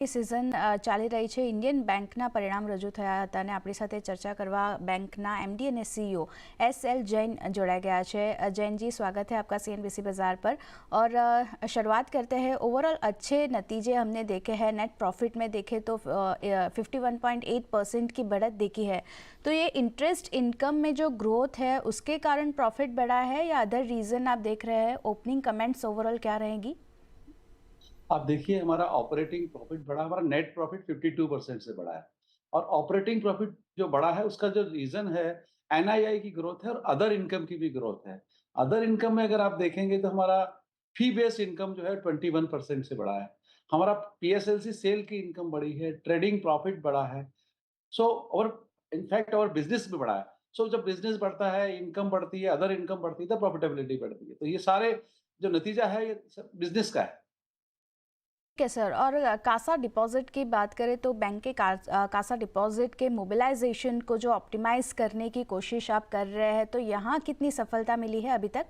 Season ચાલી રહી છે. ઇન્ડિયન બેંકના પરિણામ રજૂ થયા હતા અને આપણી સાથે ચર્ચા કરવા બેંકના एमडी અને सीईओ एसएल जैन जोड़ा गया है. जैन जी, स्वागत है आपका सीएनबीसी बाजार पर. और शुरुआत करते हैं. ओवरऑल अच्छे नतीजे हमने देखे हैं. नेट प्रॉफिट में देखें तो 51.8% की बढ़त देखी है. तो ये इंटरेस्ट इनकम में जो ग्रोथ है उसके कारण प्रॉफिट बढ़ा है या अदर रीज़न आप देख रहे हैं? ओपनिंग कमेंट्स ओवरऑल क्या रहेंगी? आप देखिए, हमारा ऑपरेटिंग प्रॉफिट बढ़ा, हमारा नेट प्रॉफिट 52% से बढ़ा है। और ऑपरेटिंग प्रॉफिट जो बढ़ा है उसका जो रीजन है, एनआईआई की ग्रोथ है और अदर इनकम की भी ग्रोथ है। अदर इनकम में अगर आप देखेंगे तो हमारा फी बेस्ड इनकम जो है 21% से बढ़ा है। हमारा पीएसएलसी सेल की इनकम बढ़ी है, ट्रेडिंग प्रॉफिट बढ़ा है। सो और इनफैक्ट और बिजनेस भी बढ़ा है। सो जब बिजनेस बढ़ता है, इनकम बढ़ती है, अदर इनकम बढ़ती है, तो प्रॉफिटेबिलिटी बढ़ती है। तो ये सारे जो नतीजा है ये सब बिजनेस का है। ठीक है सर. और कासा डिपॉजिट की बात करें तो बैंक के कासा डिपॉजिट के मोबिलाइजेशन को जो ऑप्टिमाइज करने की कोशिश आप कर रहे हैं, तो यहाँ कितनी सफलता मिली है अभी तक?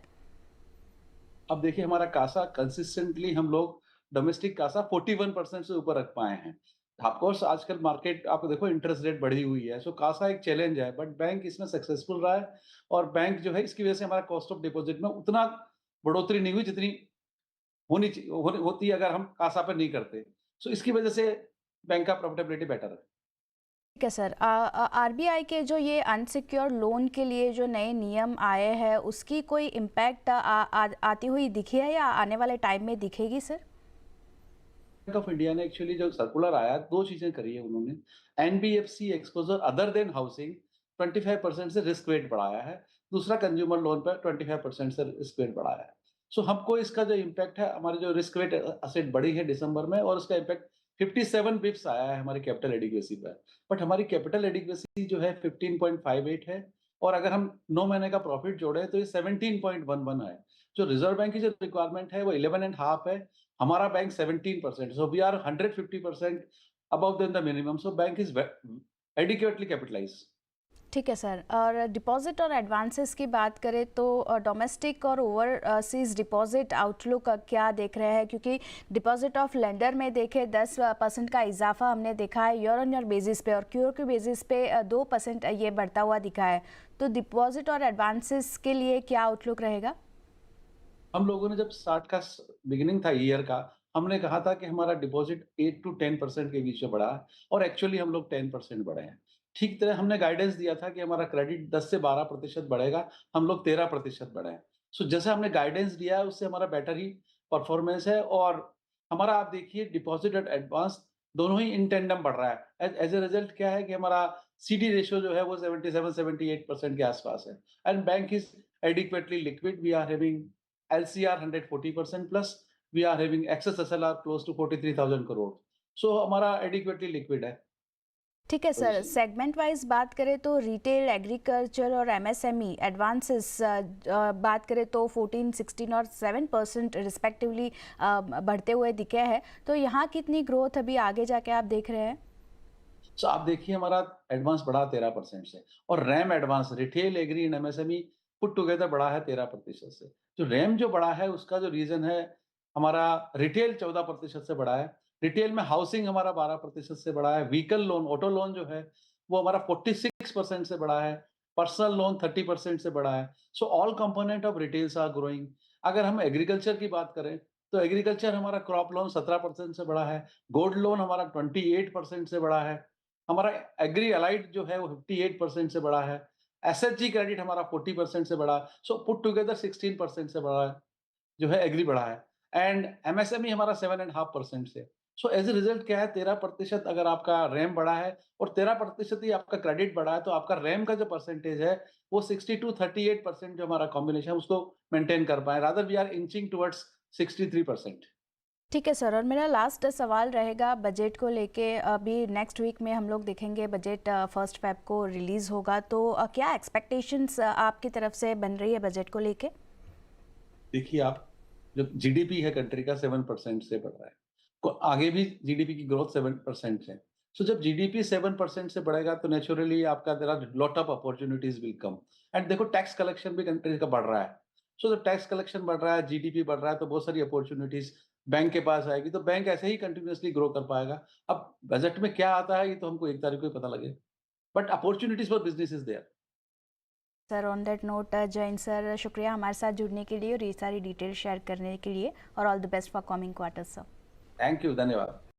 अब देखिए, हमारा कासा कंसिस्टेंटली हम लोग डोमेस्टिक कासा 41% से ऊपर रख पाए हैं। ऑफ कोर्स आजकल मार्केट आप देखो इंटरेस्ट रेट बढ़ी हुई है, सो कासा एक चैलेंज है, बट बैंक इसमें सक्सेसफुल रहा है। और बैंक जो है इसकी वजह से हमारा कॉस्ट ऑफ डिपॉजिट में उतना बढ़ोतरी नहीं हुई जितनी होती अगर हम कासा पे नहीं करते। सो इसकी वजह से बैंक का प्रॉफिटेबिलिटी बेटर है। ठीक है सर. आरबीआई के जो ये अनसिक्योर लोन के लिए जो नए नियम आए हैं उसकी कोई इम्पैक्ट आती हुई दिखी है या आने वाले टाइम में दिखेगी सर? बैंक ऑफ इंडिया ने एक्चुअली जो सर्कुलर आया, दो चीजें करी है उन्होंने। NBFC exposure other than housing 25% से रिस्क वेट बढ़ाया है। दूसरा कंज्यूमर लोन पर 25% से रिस्क वेट बढ़ाया है। सो हमको इसका जो इम्पैक्ट है, हमारी जो रिस्क वेट असेट बढ़ी है दिसंबर में, और उसका इम्पैक्ट 57 बिप्स आया है हमारी कैपिटल एडिक्वेसी पर। बट हमारी कैपिटल एडिक्वेसी जो है 15.58 है, और अगर हम 9 महीने का प्रॉफिट जोड़े तो ये 17.11 है। जो रिजर्व बैंक की जो रिक्वायरमेंट है वो 11.5 है। हमारा bank 17%, so we are 150% above than the minimum, so bank is adequately capitalized. ठीक है सर. और डिपॉजिट और एडवांसेस की बात करें तो डोमेस्टिक और ओवरसीज डिपॉजिट आउटलुक क्या देख रहे हैं? क्योंकि डिपॉजिट ऑफ लेंडर में देखें 10% का इजाफा हमने देखा है ईयर ऑन ईयर बेसिस पे, और क्यू क्यू बेसिस पे 2% ये बढ़ता हुआ दिखा है. तो डिपॉजिट और एडवांसेस के लिए क्या आउटलुक रहेगा? हम लोगों ने जब स्टार्ट का बिगिनिंग था ईयर का, हमने कहा था कि हमारा डिपॉजिट 8 to 10% के बीच में बढ़ा है, और एक्चुअली हम लोग 10% बढ़े हैं। ठीक तरह हमने गाइडेंस दिया था कि हमारा क्रेडिट 10 से 12% बढ़ेगा, हम लोग 13% बढ़े हैं। सो जैसे हमने गाइडेंस दिया है उससे हमारा बेटर ही परफॉर्मेंस है। और हमारा आप देखिए डिपॉजिट और एडवांस दोनों ही इन टेंडम बढ़ रहा है। एज ए रिजल्ट क्या है कि हमारा सीडी रेशियो जो है वो 77-78% के आसपास है। And bank is adequately liquid, we are having LCR 140% plus, we are having excess SLR close to 43,000 crore. So हमारा adequately liquid है ठीक है सर. position। सेगमेंट वाइज बात करें तो रिटेल, एग्रीकल्चर और एमएसएमई एडवांसेस बात करें तो 14, 16 और 7% रिस्पेक्टिवली बढ़ते हुए दिखे हैं. तो यहाँ कितनी ग्रोथ अभी आगे जाके आप देख रहे हैं? सो आप देखिए, हमारा एडवांस बढ़ा 13% से, और RAM advance retail agri and MSME put together बढ़ा है 13% से। जो रैम जो बढ़ा है उसका जो रीजन है, हमारा रिटेल 14% से बढ़ा है। रिटेल में हाउसिंग हमारा 12% से बढ़ा है। व्हीकल लोन, ऑटो लोन जो है वो हमारा 46% से बढ़ा है। पर्सनल लोन 30% से बढ़ा है। So all component of retails are growing. अगर हम एग्रीकल्चर की बात करें तो एग्रीकल्चर हमारा क्रॉप लोन 17% से बढ़ा है। गोल्ड लोन हमारा 28% से बढ़ा है। हमारा एग्री अलाइड जो है वो 58% से बढ़ा है। एसएचजी क्रेडिट हमारा 40% से बढ़ा। सो पुट टुगेदर 16% से बढ़ा है, जो है एग्री बढ़ा है। एंड एमएसएमई हमारा 7.5% से। सो एज ए रिजल्ट क्या है, 13% अगर आपका रैम बढ़ा है और 13% ही आपका क्रेडिट बढ़ा है, तो आपका रैम का जो परसेंटेज है वो 60 to 38% जो हमारा कॉम्बिनेशन है उसको मेंटेन कर पाए। Rather we are inching towards 63%। ठीक है सर. और मेरा लास्ट सवाल रहेगा बजट को लेके. अभी नेक्स्ट वीक में हम लोग देखेंगे बजट, 1 फ़रवरी को रिलीज़ होगा. तो क्या एक्सपेक्टेशंस आपकी तरफ से बन रही है बजट को लेके? देखिए आप, जो जीडीपी है कंट्री का 7% से बढ़ रहा है, आगे भी जीडीपी की ग्रोथ 7% है। सो जब जीडीपी 7% से बढ़ेगा तो नेचुरली आपका there are lot of opportunities will come. And देखो टैक्स कलेक्शन भी कंट्री का बढ़ रहा है। सो जब टैक्स कलेक्शन बढ़ रहा है, जीडीपी बढ़ रहा है, तो बहुत सारी अपॉर्चुनिटीज बैंक के पास आएगी, तो बैंक ऐसे ही कंटिन्यूअसली ग्रो कर पाएगा। अब बजट में क्या आता है, ये तो हमको 1 तारीख को ही पता लगेगा। But opportunities for business is there. Sir on that note Jain sir, शुक्रिया हमारे साथ जुड़ने के लिए और ये सारी डिटेल शेयर करने के लिए, और all the best for coming quarters sir. Thank you, धन्यवाद।